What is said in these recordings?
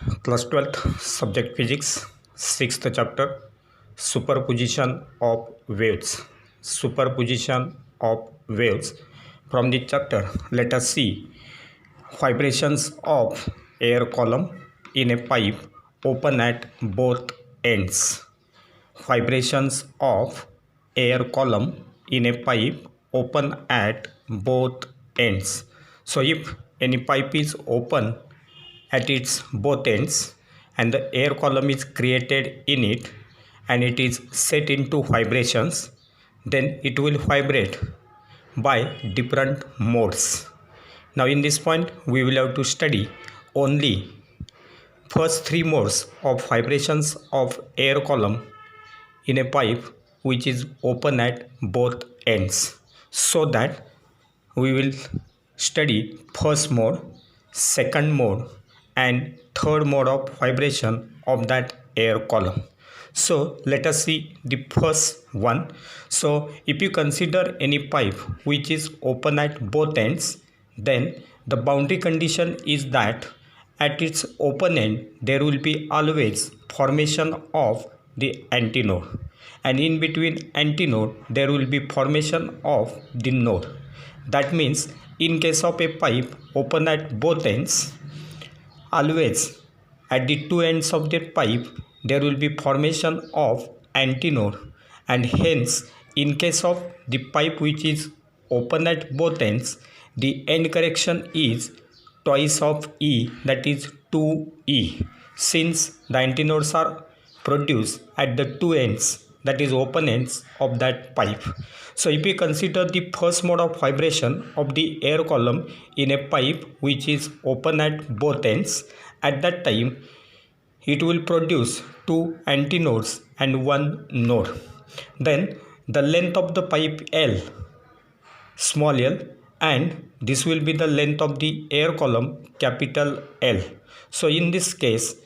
Class 12th Subject Physics 6th chapter Superposition of Waves. Superposition of waves. From the chapter, let us see vibrations of air column in a pipe open at both ends. Vibrations of air column in a pipe open at both ends. So if any pipe is open at its both ends and the air column is created in it and it is set into vibrations, then it will vibrate by different modes. Now in this point we will have to study only first three modes of vibrations of air column in a pipe which is open at both ends, so that we will study first mode, second mode and third mode of vibration of that air column. So let us see the first one. So if you consider any pipe which is open at both ends, then the boundary condition is that at its open end there will be always formation of the antinode, and in between antinode there will be formation of the node. That means in case of a pipe open at both ends, always at the two ends of the pipe there will be formation of antinode, and hence in case of the pipe which is open at both ends, the end correction is twice of E, that is 2E, since the antinodes are produced at the two ends, that is open ends of that pipe. So if we consider the first mode of vibration of the air column in a pipe which is open at both ends, at that time it will produce two antinodes and one node. Then the length of the pipe L, small l, and this will be the length of the air column, capital L. So in this case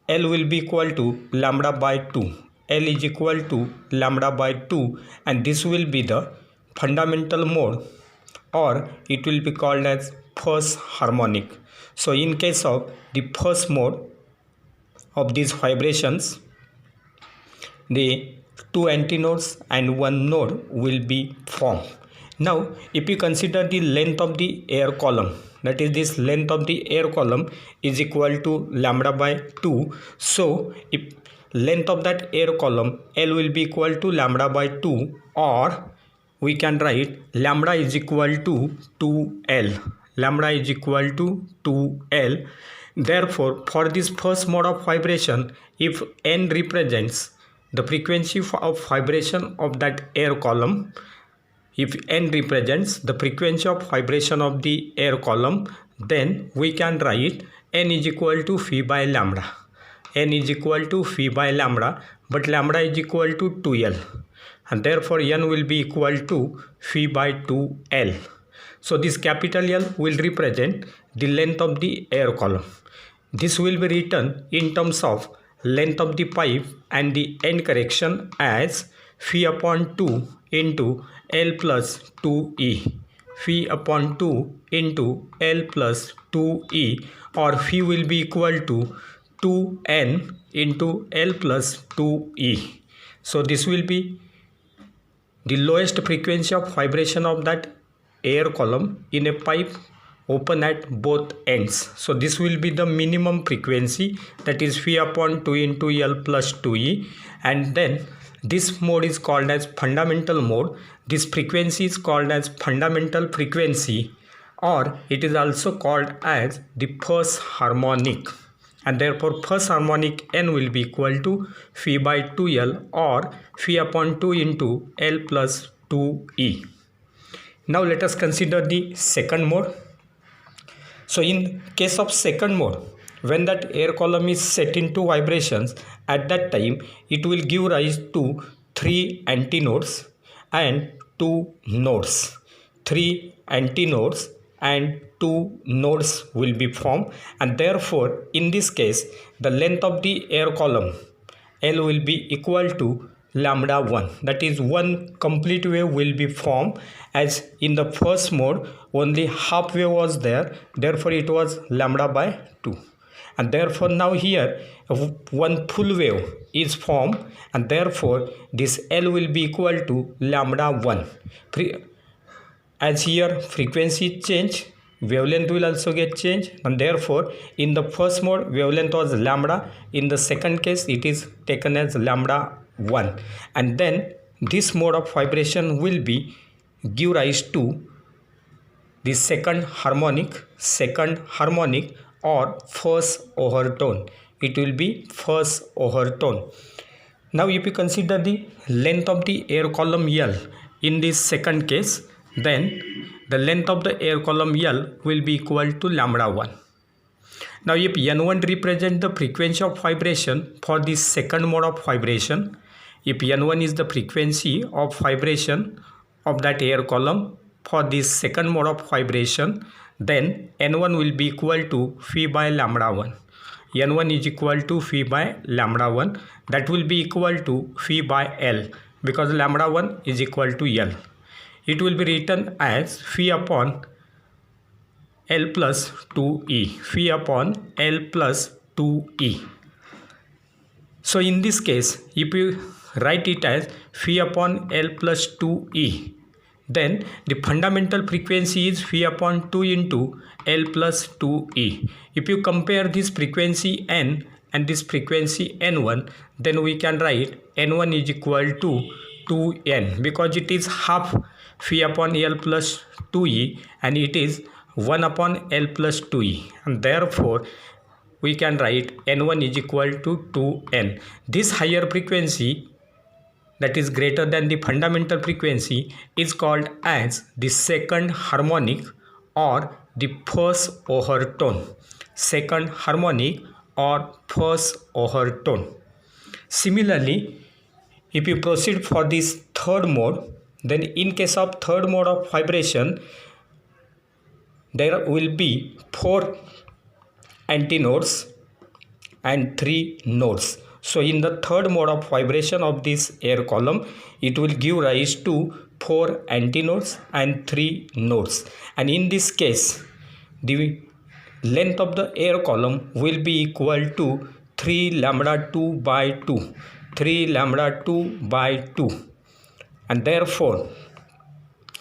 L will be equal to lambda by 2. L is equal to lambda by 2, and this will be the fundamental mode, or it will be called as first harmonic. So in case of the first mode of these vibrations, the two antinodes and one node will be formed. Now if you consider the length of the air column, that is this length of the air column is equal to lambda by 2. So if length of that air column L will be equal to lambda by 2, or we can write lambda is equal to 2L. Lambda is equal to 2L. Therefore for this first mode of vibration, if N represents the frequency of vibration of that air column, if N represents the frequency of vibration of the air column, then we can write N is equal to phi by lambda. N is equal to phi by lambda, but lambda is equal to 2L, and therefore N will be equal to phi by 2L. So this capital L will represent the length of the air column. This will be written in terms of length of the pipe and the end correction as phi upon 2 into L plus 2E. Phi upon 2 into L plus 2E, or phi will be equal to 2N into L plus 2E. So this will be the lowest frequency of vibration of that air column in a pipe open at both ends. So this will be the minimum frequency, that is phi upon 2 into L plus 2E, and then this mode is called as fundamental mode. This frequency is called as fundamental frequency, or it is also called as the first harmonic, and therefore first harmonic N will be equal to phi by 2L, or phi upon 2 into L plus 2E. Now let us consider the second mode. So in case of second mode, when that air column is set into vibrations, at that time it will give rise to three antinodes and two nodes. Three antinodes and two nodes will be formed, and therefore in this case the length of the air column L will be equal to lambda 1, that is one complete wave will be formed, as in the first mode only half wave was there, therefore it was lambda by 2. and therefore now here one full wave is formed, and therefore this L will be equal to lambda 1. As here frequency change, wavelength will also get changed, and therefore in the first mode wavelength was lambda, in the second case it is taken as lambda 1, and then this mode of vibration will be give rise to the second harmonic or first overtone. It will be first overtone. Now if you consider the length of the air column L in this second case, then the length of the air column L will be equal to lambda 1. Now if N1 represents the frequency of vibration for the second mode of vibration, if N1 is the frequency of vibration of that air column for this second mode of vibration, then N1 will be equal to phi by lambda 1. N1 is equal to phi by lambda 1, that will be equal to phi by L, because lambda 1 is equal to L. It will be written as phi upon L plus 2E, phi upon L plus 2E. So in this case, if you write it as phi upon L plus 2E, then the fundamental frequency is phi upon 2 into L plus 2E. If you compare this frequency N and this frequency N1, then we can write N1 is equal to 2N, because it is half phi upon L plus 2E and it is 1 upon L plus 2E, and therefore we can write N1 is equal to 2N. This higher frequency, that is greater than the fundamental frequency, is called as the second harmonic or the first overtone. Second harmonic or first overtone. Similarly, if you proceed for this third mode, then in case of third mode of vibration, there will be 4 antinodes and 3 nodes. So in the third mode of vibration of this air column, it will give rise to 4 antinodes and 3 nodes, and in this case the length of the air column will be equal to 3 lambda 2 by 2, 3 lambda 2 by 2, and therefore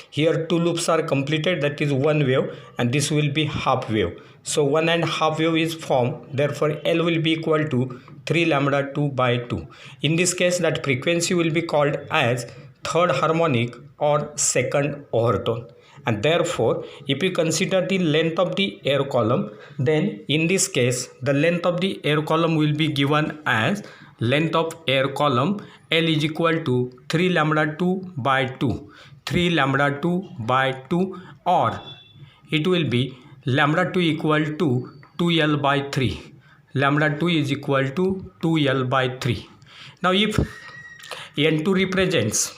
here 2 loops are completed, that is 1 wave, and this will be half wave. So 1.5 wave is formed, therefore L will be equal to 3 lambda 2 by 2. In this case, that frequency will be called as third harmonic or second overtone. And therefore, if you consider the length of the air column, then in this case, the length of the air column will be given as length of air column L is equal to 3 lambda 2 by 2, 3 lambda 2 by 2, or it will be lambda 2 equal to 2L by 3. Lambda 2 is equal to 2L by 3. Now if N2 represents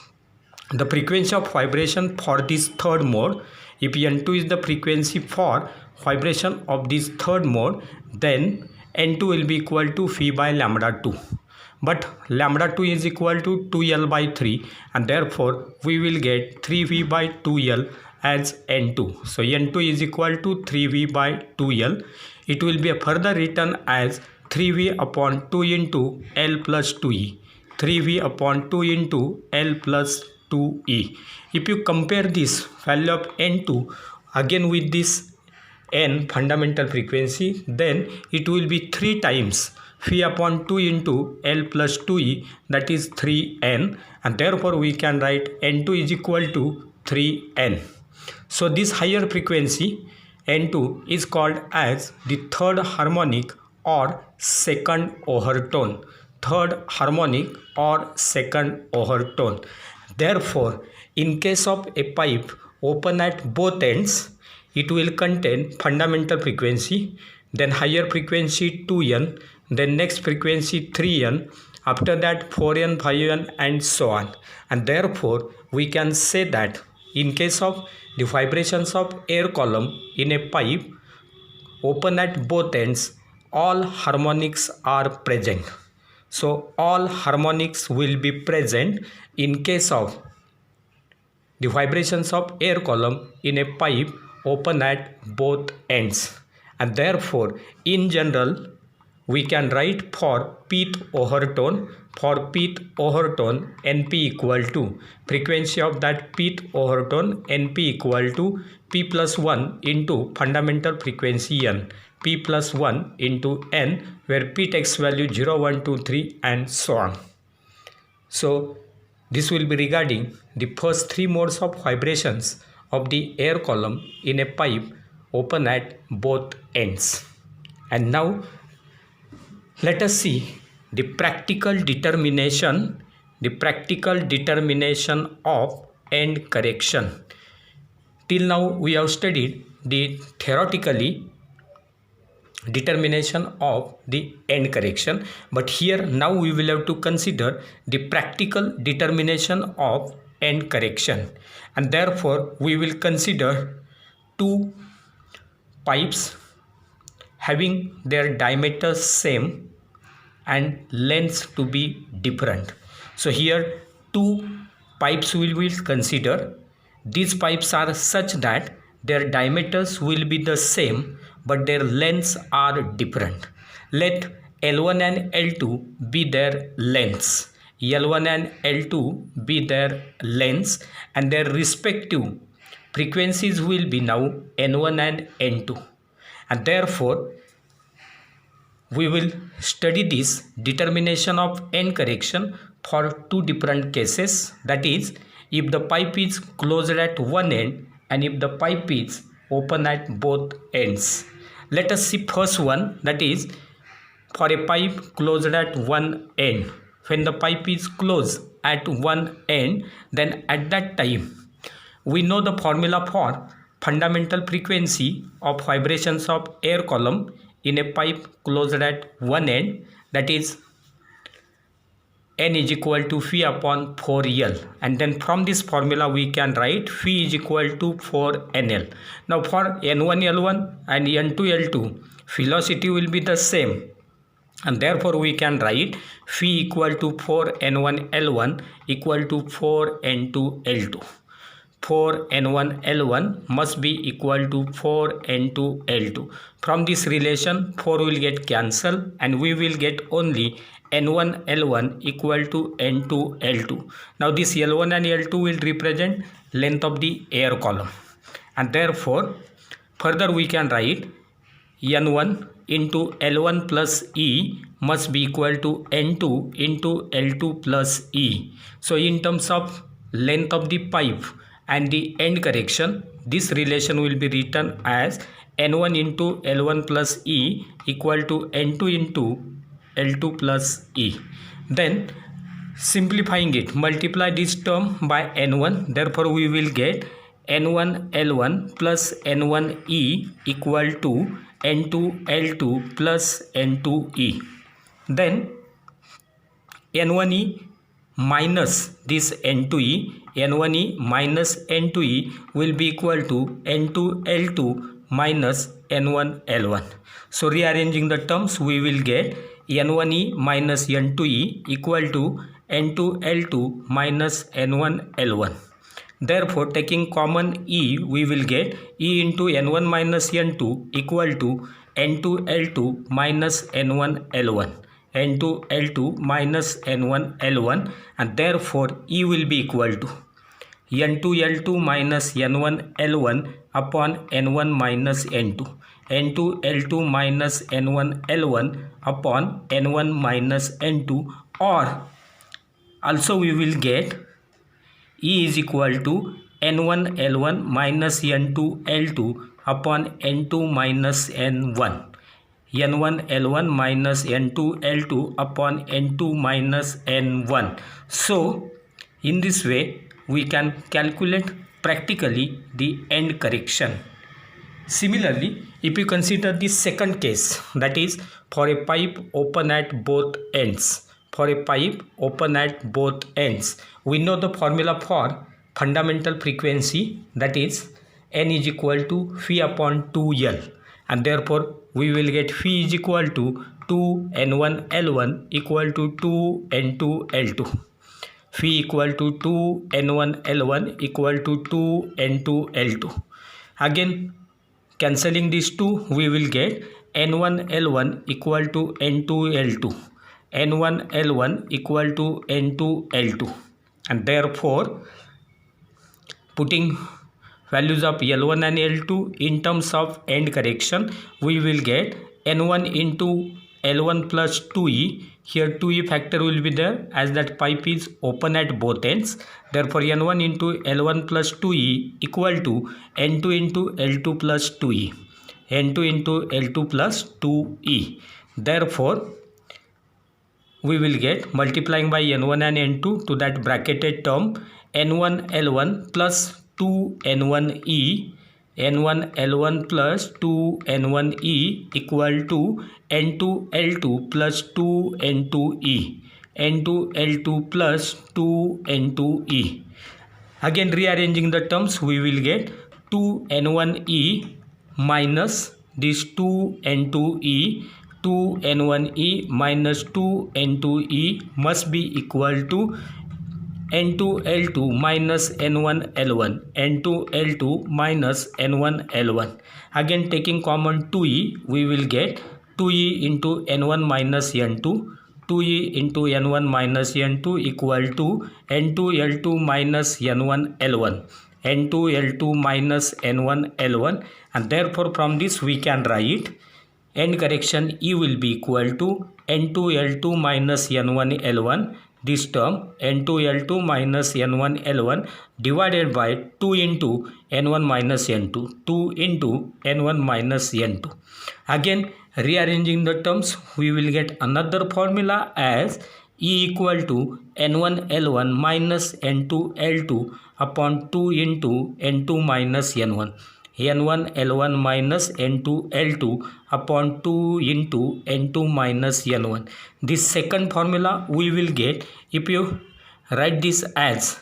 the frequency of vibration for this third mode, if N2 is the frequency for vibration of this third mode, then N2 will be equal to phi by lambda 2. But lambda 2 is equal to 2L by 3, and therefore we will get 3V by 2L as N2. So N2 is equal to 3V by 2L. It will be further written as 3V upon 2 into L plus 2E. 3V upon 2 into L plus 2E. If you compare this value of N2 again with this N fundamental frequency, then it will be 3 times phi upon 2 into L plus 2E, that is 3N, and therefore we can write N2 is equal to 3N. So this higher frequency N2 is called as the third harmonic or second overtone. Third harmonic or second overtone. Therefore, in case of a pipe open at both ends, it will contain fundamental frequency, then higher frequency 2N, then next frequency 3N, after that 4N, 5N, and so on. And therefore, we can say that in case of the vibrations of air column in a pipe open at both ends, all harmonics are present. So all harmonics will be present in case of the vibrations of air column in a pipe open at both ends. And therefore, in general, we can write for pth overtone, NP equal to frequency of that pth overtone, NP equal to P plus 1 into fundamental frequency N, P plus 1 into N, where P takes value 0, 1, 2, 3 and so on. So this will be regarding the first three modes of vibrations of the air column in a pipe open at both ends. And now let us see the practical determination of end correction. Till now we have studied the theoretically determination of the end correction, but here now we will have to consider the practical determination of end correction, and therefore we will consider two pipes having their diameters same and lengths to be different. So here two pipes we will consider. These pipes are such that their diameters will be the same but their lengths are different. Let L1 and L2 be their lengths. L1 and L2 be their lengths, and their respective frequencies will be now N1 and N2. And therefore, we will study this determination of end correction for two different cases. That is, if the pipe is closed at one end and if the pipe is open at both ends. Let us see first one, that is for a pipe closed at one end. When the pipe is closed at one end, then at that time we know the formula for fundamental frequency of vibrations of air column in a pipe closed at one end, that is N is equal to phi upon 4L, and then from this formula we can write phi is equal to 4NL. Now for N1 L1 and N2 L2 velocity will be the same, and therefore we can write phi equal to 4N1 L1 equal to 4N2 L2. 4N1 L1 must be equal to 4N2 L2. From this relation 4 will get cancelled and we will get only N1 L1 equal to N2 L2. Now this L1 and L2 will represent length of the air column, and therefore further we can write N1 into L1 plus E must be equal to N2 into L2 plus E. So in terms of length of the pipe and the end correction, this relation will be written as N1 into L1 plus E equal to N2 into L2 plus E. Then simplifying it, multiply this term by N1, therefore we will get N1 L1 plus N1 E equal to N2 L2 plus N2 E. Then N1E minus this N2E, N1E minus N2E will be equal to N2 L2 minus N1 L1. So rearranging the terms, we will get N1E minus N2E equal to N2 L2 minus N1 L1. Therefore, taking common E, we will get E into N1 minus N2 equal to N2 L2 minus N1 L1. N2 L2 minus N1 L1, and therefore E will be equal to N2 L2 minus N1 L1 upon N1 minus N2. N2 L2 minus N1 L1 upon N1 minus N2, or also we will get E is equal to N1 L1 minus N2 L2 upon N2 minus N1. N1 L1 minus N2 L2 upon N2 minus N1. So in this way we can calculate practically the end correction. Similarly, if you consider the second case, that is for a pipe open at both ends. For a pipe open at both ends, we know the formula for fundamental frequency, that is N is equal to phi upon 2L, and therefore we will get phi is equal to 2N1 L1 equal to 2N2 L2. Phi equal to 2N1 L1 equal to 2N2 L2. Again, cancelling these two, we will get N1 L1 equal to N2 L2. N1 L1 equal to N2 L2. And therefore, putting values of L1 and L2 in terms of end correction, we will get N1 into L1 plus 2E. Here 2E factor will be there as that pipe is open at both ends. Therefore, N1 into L1 plus 2E equal to N2 into L2 plus 2E. N2 into L2 plus 2E. Therefore, we will get multiplying by N1 and N2 to that bracketed term N1 L1 plus 2 N1E. N1 L1 plus 2 N1E equal to N2 L2 plus 2 N2E. N2 L2 plus 2 N2E. Again rearranging the terms, we will get 2 N1E minus this 2 N2E. 2 N1E minus 2 N2E must be equal to N2 L2 minus N1 L1. N2 L2 minus N1 L1. Again taking common 2E, we will get 2E into N1 minus N2. 2E into N1 minus N2 equal to N2 L2 minus N1 L1. N2 L2 minus N1 L1. And therefore from this we can write end correction E will be equal to N2 L2 minus N1 L1. This term N2 L2 minus N1 L1 divided by 2 into N1 minus N2. 2 into N1 minus N2. Again rearranging the terms, we will get another formula as E equal to N1 L1 minus N2 L2 upon 2 into N2 minus N1. N1 L1 minus N2 L2 upon 2 into N2 minus N1. This second formula we will get if you write this as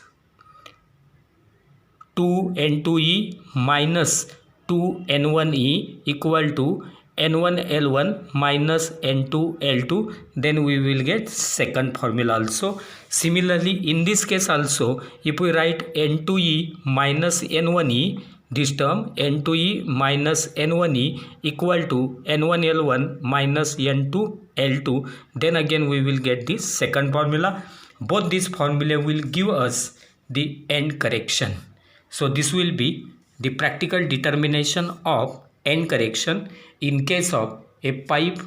2 N2E minus 2 N1E equal to N1 L1 minus N2 L2, then we will get second formula also. Similarly in this case also, if we write N2E minus N1E, this term N2E minus N1E equal to N1 L1 minus N2 L2, then again we will get this second formula. Both these formula will give us the end correction. So this will be the practical determination of end correction in case of a pipe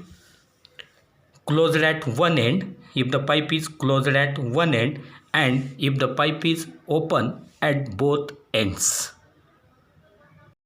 closed at one end, if the pipe is closed at one end and if the pipe is open at both ends.